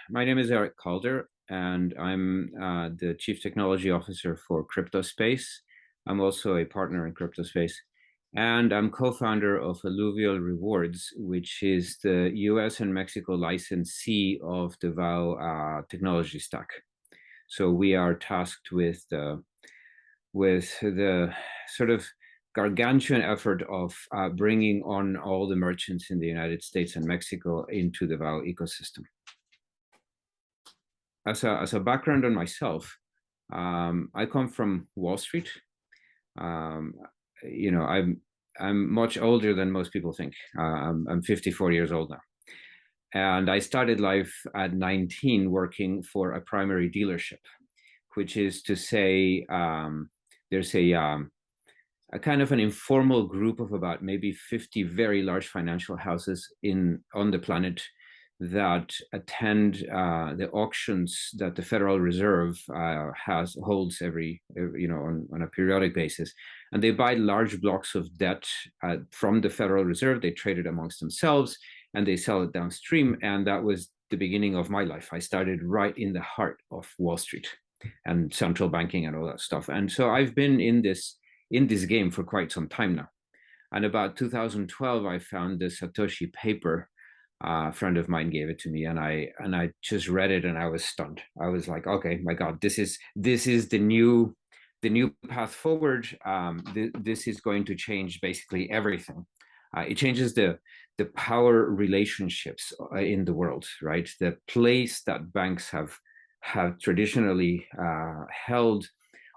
My name is Erick Calder, and I'm the Chief Technology Officer for CryptoSpace. I'm also a partner in CryptoSpace, and I'm co-founder of Alluvial Rewards, which is the US and Mexico licensee of the Vow technology stack. So we are tasked with the sort of gargantuan effort of bringing on all the merchants in the United States and Mexico into the Vow ecosystem. As a background on myself, I come from Wall Street. Um, I'm much older than most people think. I'm 54 years old now, and I started life at 19 working for a primary dealership, which is to say, there's a kind of an informal group of about maybe 50 very large financial houses on the planet that attend the auctions that the Federal Reserve holds on a periodic basis, and they buy large blocks of debt from the Federal Reserve. They trade it amongst themselves, and they sell it downstream. And that was the beginning of my life. I started right in the heart of Wall Street and central banking and all that stuff. And so I've been in this game for quite some time now. And about 2012, I found the Satoshi paper. A friend of mine gave it to me, and I just read it, and I was stunned. I was like, okay, my God, this is the new path forward. This is going to change basically everything. It changes the power relationships in the world, right? The place that banks have traditionally held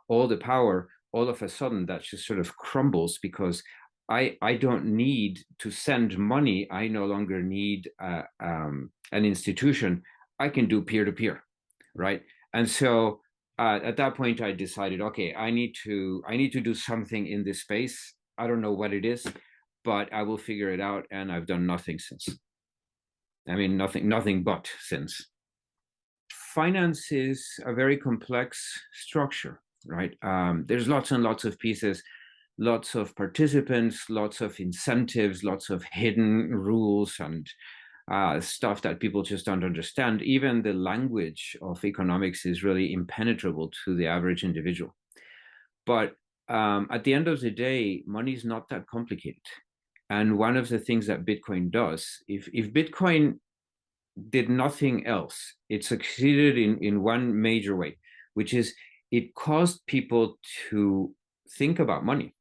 all the power, all of a sudden that just sort of crumbles because I don't need to send money. I no longer need an institution. I can do peer-to-peer, right? And so at that point, I decided, okay, I need to do something in this space. I don't know what it is, but I will figure it out. And I've done nothing since. I mean, nothing but since. Finance is a very complex structure, right? There's lots and lots of pieces, lots of participants, lots of incentives, lots of hidden rules and stuff that people just don't understand. Even the language of economics is really impenetrable to the average individual. But at the end of the day, money is not that complicated. And one of the things that Bitcoin does, if Bitcoin did nothing else, it succeeded in one major way, which is it caused people to think about money.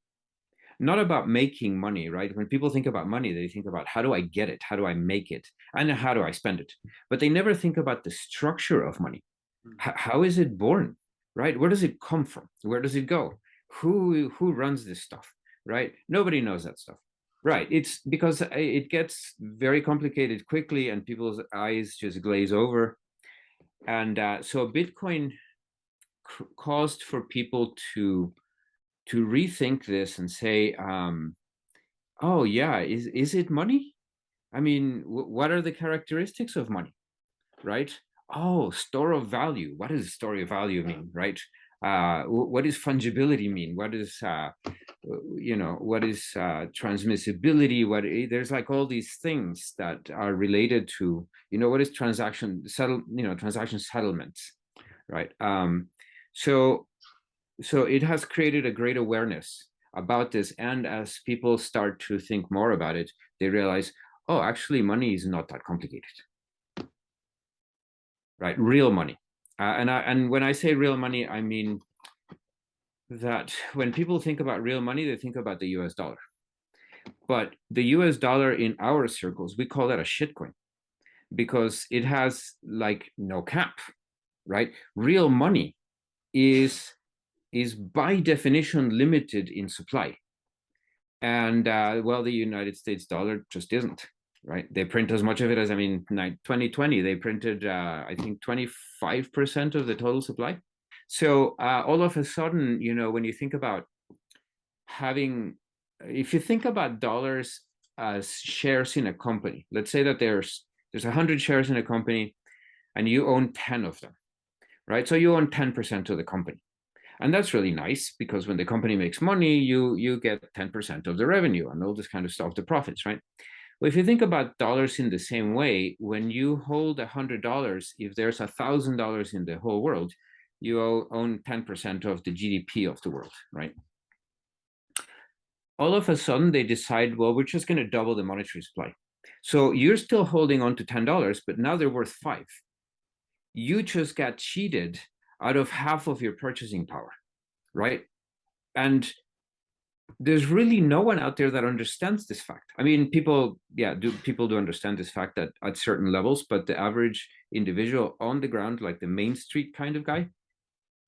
Not about making money, right? When people think about money, they think about how do I get it? How do I make it? And how do I spend it? But they never think about the structure of money. How is it born, right? Where does it come from? Where does it go? Who runs this stuff, right? Nobody knows that stuff, right? It's because it gets very complicated quickly and people's eyes just glaze over. And so Bitcoin caused for people to rethink this and say, oh yeah, is it money? I mean, what are the characteristics of money, right? Oh, store of value. What does store of value mean, right? What does fungibility mean? What is, what is transmissibility? There's like all these things that are related to, what is transaction settlements, right? So it has created a great awareness about this. And as people start to think more about it, they realize, oh, actually, money is not that complicated, right? Real money. And when I say real money, I mean that when people think about real money, they think about the US dollar. But the US dollar in our circles, we call that a shitcoin because it has like no cap, right? Real money is by definition limited in supply. And well, the United States dollar just isn't, right? They print as much of it as, 2020, they printed, I think 25% of the total supply. So all of a sudden, when you think about if you think about dollars as shares in a company, let's say that there's 100 shares in a company and you own 10 of them, right? So you own 10% of the company. And that's really nice because when the company makes money, you get 10% of the revenue and all this kind of stuff, the profits, right? Well, if you think about dollars in the same way, when you hold $100, if there's $1,000 in the whole world, you own 10% of the GDP of the world, right? All of a sudden, they decide, well, we're just going to double the monetary supply. So you're still holding on to $10, but now they're worth $5. You just got cheated out of half of your purchasing power, right? And there's really no one out there that understands this fact. I mean, people do understand this fact that at certain levels, but the average individual on the ground, like the Main Street kind of guy,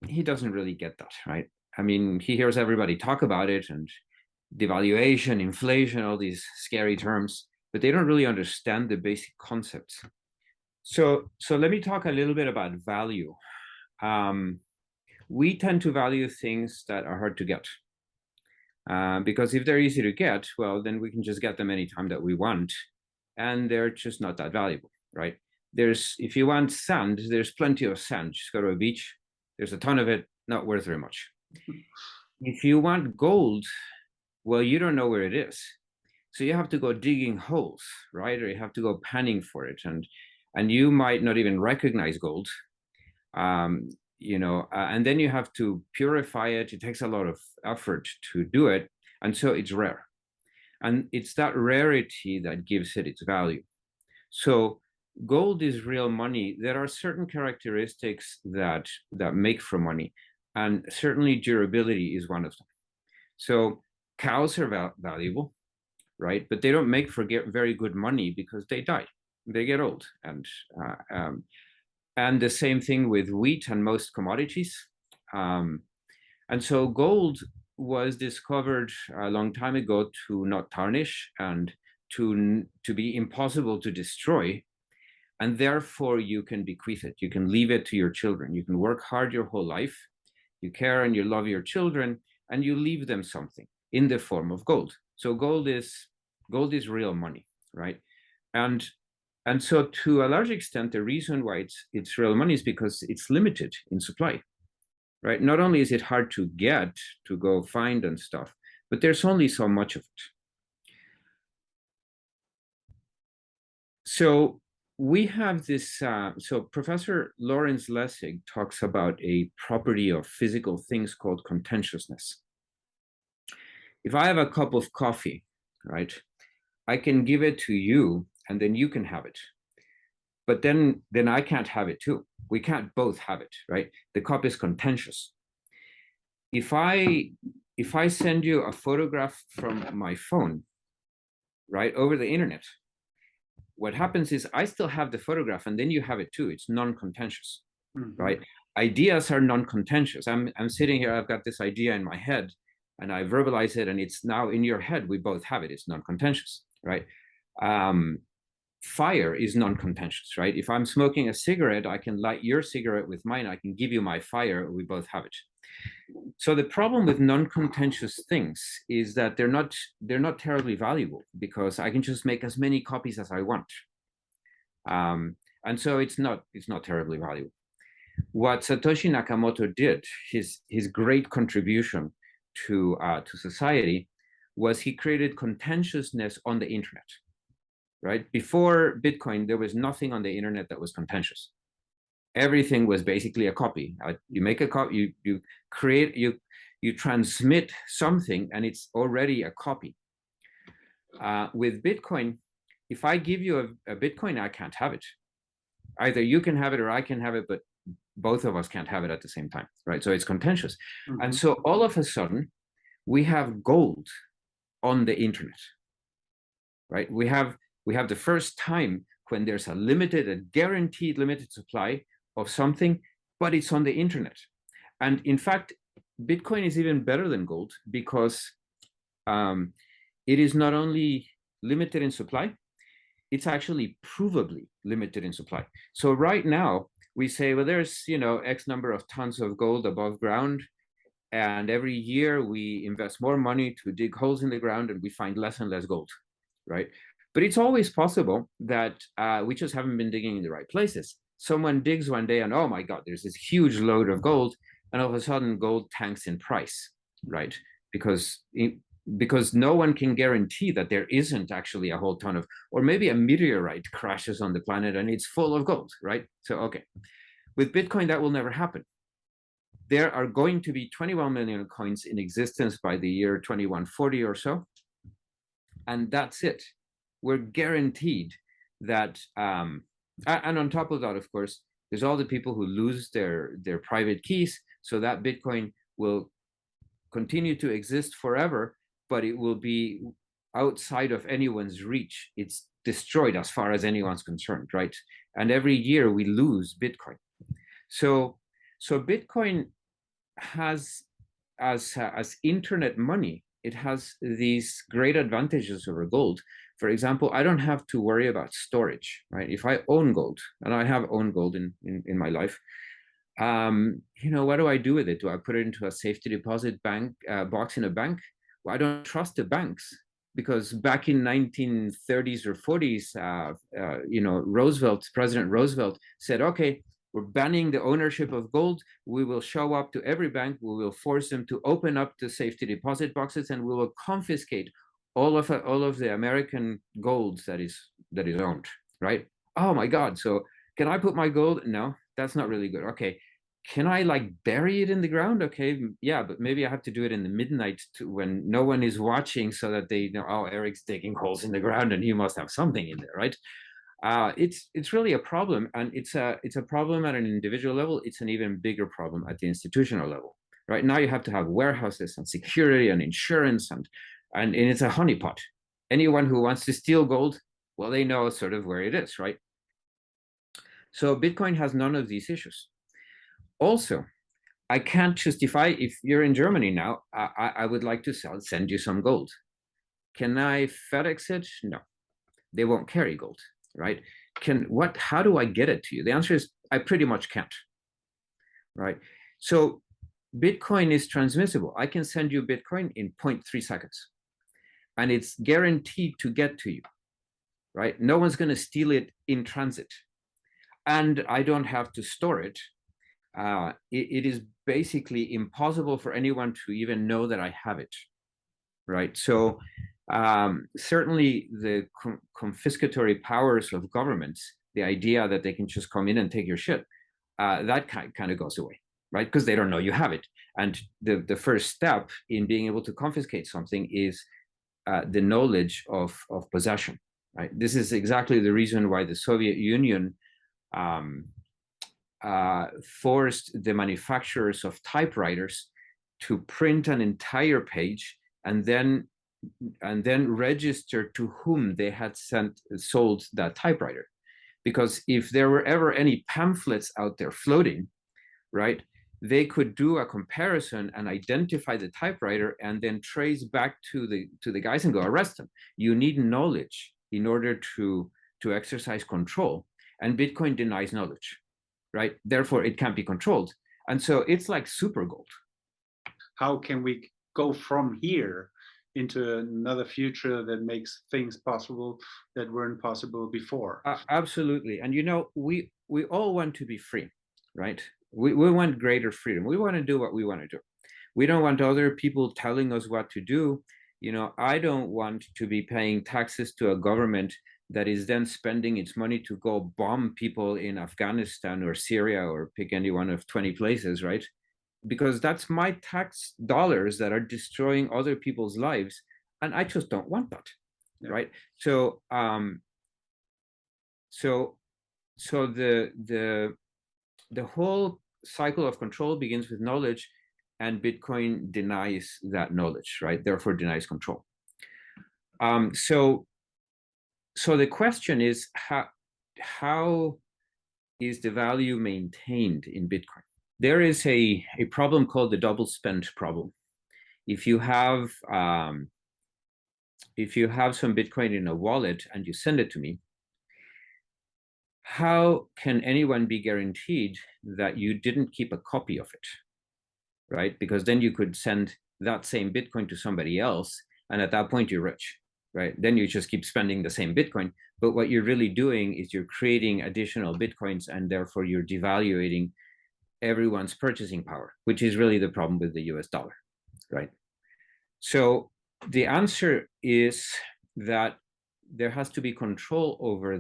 he doesn't really get that, right? I mean, he hears everybody talk about it and devaluation, inflation, all these scary terms, but they don't really understand the basic concepts. So let me talk a little bit about value. We tend to value things that are hard to get. Because if they're easy to get, well, then we can just get them anytime that we want, and they're just not that valuable, right? If you want sand, there's plenty of sand. Just go to a beach. There's a ton of it, not worth very much. If you want gold, well, you don't know where it is. So you have to go digging holes, right? Or you have to go panning for it. And you might not even recognize gold. And then you have to purify it. It takes a lot of effort to do it. And so it's rare. And it's that rarity that gives it its value. So gold is real money. There are certain characteristics that make for money. And certainly durability is one of them. So cows are valuable, right? But they don't make for very good money because they die. They get old. And the same thing with wheat and most commodities. And so gold was discovered a long time ago to not tarnish and to be impossible to destroy. And therefore, you can bequeath it. You can leave it to your children. You can work hard your whole life. You care and you love your children, and you leave them something in the form of gold. So gold is real money, right? And so to a large extent, the reason why it's real money is because it's limited in supply, right? Not only is it hard to get, to go find and stuff, but there's only so much of it. So we have this, so Professor Lawrence Lessig talks about a property of physical things called contentiousness. If I have a cup of coffee, right, I can give it to you and then you can have it. But then I can't have it too. We can't both have it, right? The cup is contentious. If I send you a photograph from my phone, right, over the internet, what happens is I still have the photograph and then you have it too. It's non-contentious, right? Ideas are non-contentious. I'm sitting here, I've got this idea in my head and I verbalize it and it's now in your head. We both have it. It's non-contentious, right? Fire is non-contentious, right? If I'm smoking a cigarette, I can light your cigarette with mine. I can give you my fire. We both have it. So the problem with non-contentious things is that they're not terribly valuable because I can just make as many copies as I want. And so it's not terribly valuable. What Satoshi Nakamoto did, his great contribution to society, was he created contentiousness on the internet. Right? Before Bitcoin, there was nothing on the internet that was contentious. Everything was basically a copy. You make a copy, you create, you transmit something, and it's already a copy. With Bitcoin, if I give you a Bitcoin, I can't have it. Either you can have it or I can have it, but both of us can't have it at the same time, right? So it's contentious. And so all of a sudden, we have gold on the internet, right? We have the first time when there's a guaranteed limited supply of something, but it's on the internet. And in fact, Bitcoin is even better than gold because it is not only limited in supply, it's actually provably limited in supply. So right now, we say, well, there's X number of tons of gold above ground, and every year we invest more money to dig holes in the ground, and we find less and less gold, right? But it's always possible that we just haven't been digging in the right places. Someone digs one day and, oh my God, there's this huge load of gold. And all of a sudden, gold tanks in price, right? Because because no one can guarantee that there isn't actually a whole ton of, or maybe a meteorite crashes on the planet and it's full of gold, right? So, okay. With Bitcoin, that will never happen. There are going to be 21 million coins in existence by the year 2140 or so. And that's it. We're guaranteed that, and on top of that, of course, there's all the people who lose their private keys, so that Bitcoin will continue to exist forever, but it will be outside of anyone's reach. It's destroyed as far as anyone's concerned, right? And every year we lose Bitcoin. So Bitcoin has, as internet money, it has these great advantages over gold. For example, I don't have to worry about storage, right? If I own gold, and I have owned gold in my life, what do I do with it? Do I put it into a safety deposit bank box in a bank? Well, I don't trust the banks, because back in 1930s or 40s, President Roosevelt said, okay, we're banning the ownership of gold. We will show up to every bank. We will force them to open up the safety deposit boxes, and we will confiscate all of the American gold that is owned, right? Oh my God. So can I put my gold? No, that's not really good. Okay. Can I like bury it in the ground? Okay. Yeah, but maybe I have to do it in the midnight when no one is watching, so that they know, oh, Erick's digging holes in the ground and he must have something in there, right? It's really a problem, and it's a problem at an individual level. It's an even bigger problem at the institutional level. Right now, you have to have warehouses and security and insurance, and it's a honeypot. Anyone who wants to steal gold, well, they know sort of where it is, right? So Bitcoin has none of these issues. Also, I can't justify, if you're in Germany now, I would like to send you some gold. Can I FedEx it? No, they won't carry gold. Right? How do I get it to you? The answer is I pretty much can't. Right? So Bitcoin is transmissible. I can send you Bitcoin in 0.3 seconds, and it's guaranteed to get to you. Right? No one's going to steal it in transit, and I don't have to store it. It is basically impossible for anyone to even know that I have it. Right? So certainly the confiscatory powers of governments, the idea that they can just come in and take your shit, that kind of goes away, right? Because they don't know you have it. And the first step in being able to confiscate something is the knowledge of possession, right? This is exactly the reason why the Soviet Union forced the manufacturers of typewriters to print an entire page and then register to whom they had sold that typewriter. Because if there were ever any pamphlets out there floating, right, they could do a comparison and identify the typewriter and then trace back to the guys and go arrest them. You need knowledge in order to exercise control, and Bitcoin denies knowledge, right? Therefore, it can't be controlled. And so it's like super gold. How can we go from here into another future that makes things possible that weren't possible before? Absolutely. And we all want to be free, right? We want greater freedom. We want to do what we want to do. We don't want other people telling us what to do. I don't want to be paying taxes to a government that is then spending its money to go bomb people in Afghanistan or Syria, or pick any one of 20 places, right? Because that's my tax dollars that are destroying other people's lives, and I just don't want that. Yeah. Right? So the whole cycle of control begins with knowledge, and Bitcoin denies that knowledge, right? Therefore denies control. So the question is, how is the value maintained in Bitcoin? There is a problem called the double spend problem. If you have some Bitcoin in a wallet and you send it to me, how can anyone be guaranteed that you didn't keep a copy of it, right? Because then you could send that same Bitcoin to somebody else, and at that point you're rich, right? Then you just keep spending the same Bitcoin. But what you're really doing is you're creating additional Bitcoins, and therefore you're devaluating everyone's purchasing power, which is really the problem with the US dollar, right? So the answer is that there has to be control over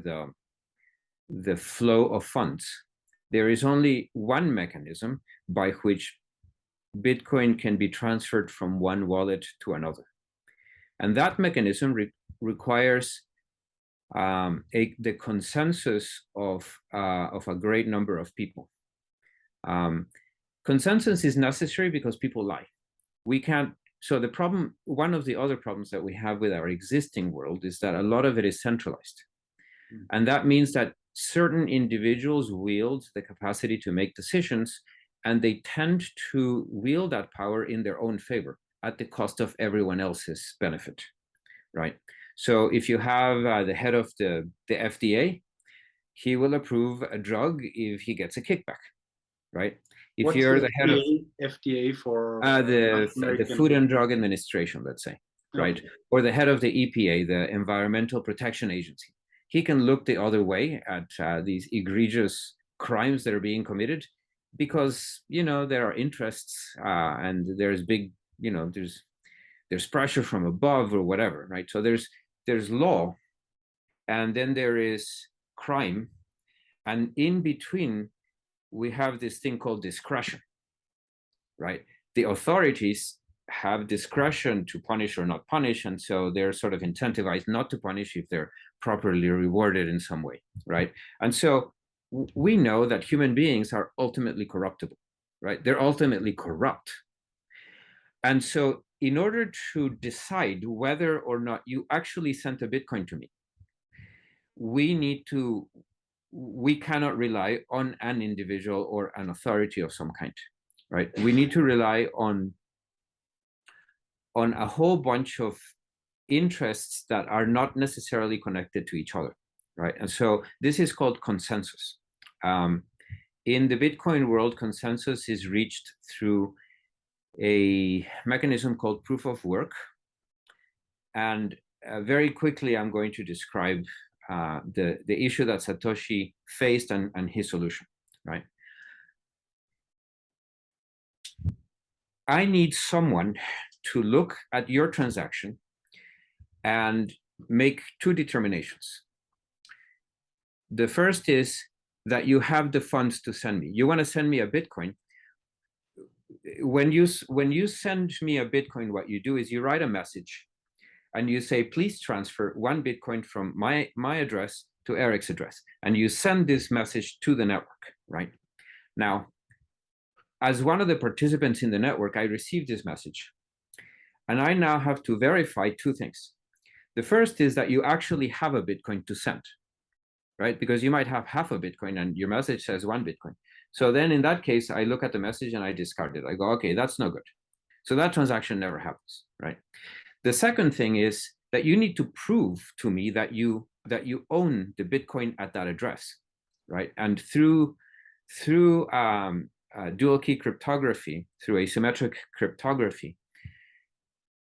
the flow of funds. There is only one mechanism by which Bitcoin can be transferred from one wallet to another. And that mechanism requires the consensus of a great number of people. Consensus is necessary because people lie. We can't. So the problem, one of the other problems that we have with our existing world is that a lot of it is centralized. And that means that certain individuals wield the capacity to make decisions, and they tend to wield that power in their own favor at the cost of everyone else's benefit, right? So if you have the head of the FDA, he will approve a drug if he gets a kickback, right? If What's you're the the head of FDA for the Food and Drug Administration, let's say, right? Okay. Or the head of the EPA, the Environmental Protection Agency, he can look the other way at these egregious crimes that are being committed because, you know, there are interests and there's big, you know, there's pressure from above or whatever, right? So there's law, and then there is crime, and in between we have this thing called discretion, right? The authorities have discretion to punish or not punish, and so they're sort of incentivized not to punish if they're properly rewarded in some way, right? And so we know that human beings are ultimately corruptible, right? They're ultimately corrupt. And so in order to decide whether or not you actually sent a Bitcoin to me, we cannot rely on an individual or an authority of some kind, right? We need to rely on a whole bunch of interests that are not necessarily connected to each other, right? And so this is called consensus. In the Bitcoin world, consensus is reached through a mechanism called proof of work. And very quickly, I'm going to describe the issue that Satoshi faced and his solution, right? I need someone to look at your transaction and make two determinations. The first is that you have the funds to send me. You want to send me a Bitcoin. When you send me a Bitcoin, what you do is you write a message and you say, please transfer 1 Bitcoin from my address to Erick's address. And you send this message to the network, right? Now, as one of the participants in the network, I received this message. And I now have to verify two things. The first is that you actually have a Bitcoin to send, right? Because you might have half a Bitcoin and your message says 1 Bitcoin. So then in that case, I look at the message and I discard it. I go, okay, that's no good. So that transaction never happens, right? The second thing is that you need to prove to me that you own the Bitcoin at that address, right? And through dual key cryptography, through asymmetric cryptography,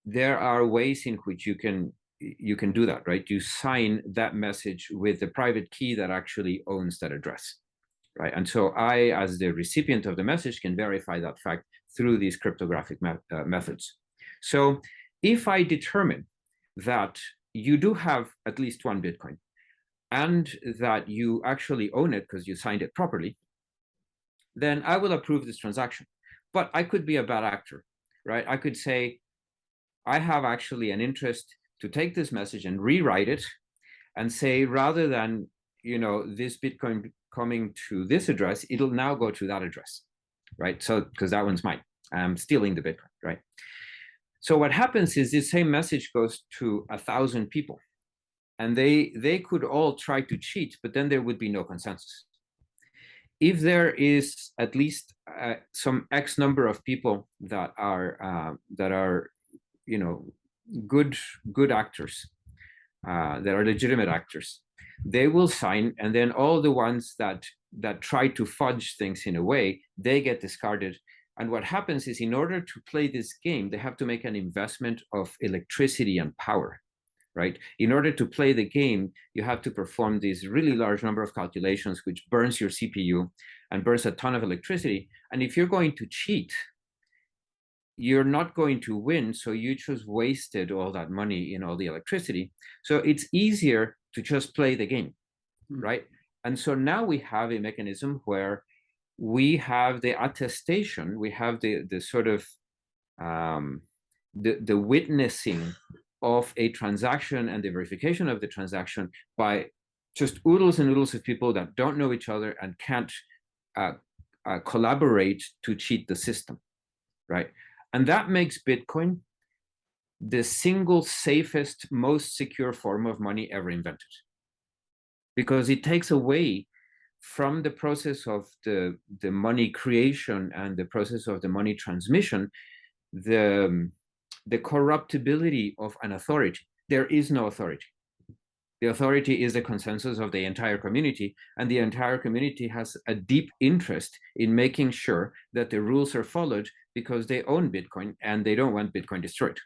there are ways in which you can do that, right? You sign that message with the private key that actually owns that address, right? And so I, as the recipient of the message, can verify that fact through these cryptographic methods. So if I determine that you do have at least 1 Bitcoin and that you actually own it because you signed it properly, then I will approve this transaction. But I could be a bad actor, right? I could say, I have actually an interest to take this message and rewrite it and say, rather than, you know, this Bitcoin coming to this address, it'll now go to that address, right? So, because that one's mine, I'm stealing the Bitcoin, right? So what happens is this same message goes to 1,000 people, and they could all try to cheat, but then there would be no consensus. If there is at least some X number of people that are you know, good actors, that are legitimate actors, they will sign, and then all the ones that try to fudge things in a way, they get discarded. And what happens is, in order to play this game, they have to make an investment of electricity and power, right? In order to play the game, you have to perform this really large number of calculations, which burns your CPU and burns a ton of electricity. And if you're going to cheat, you're not going to win, so you just wasted all that money in all the electricity. So it's easier to just play the game, right? And so now we have a mechanism where we have the attestation, we have the sort of the witnessing of a transaction and the verification of the transaction by just oodles and oodles of people that don't know each other and can't collaborate to cheat the system, right? And that makes Bitcoin the single safest, most secure form of money ever invented, because it takes away from the process of the money creation and the process of the money transmission the corruptibility of an authority. There is no authority. The authority is the consensus of the entire community, and the entire community has a deep interest in making sure that the rules are followed because they own Bitcoin and they don't want Bitcoin destroyed.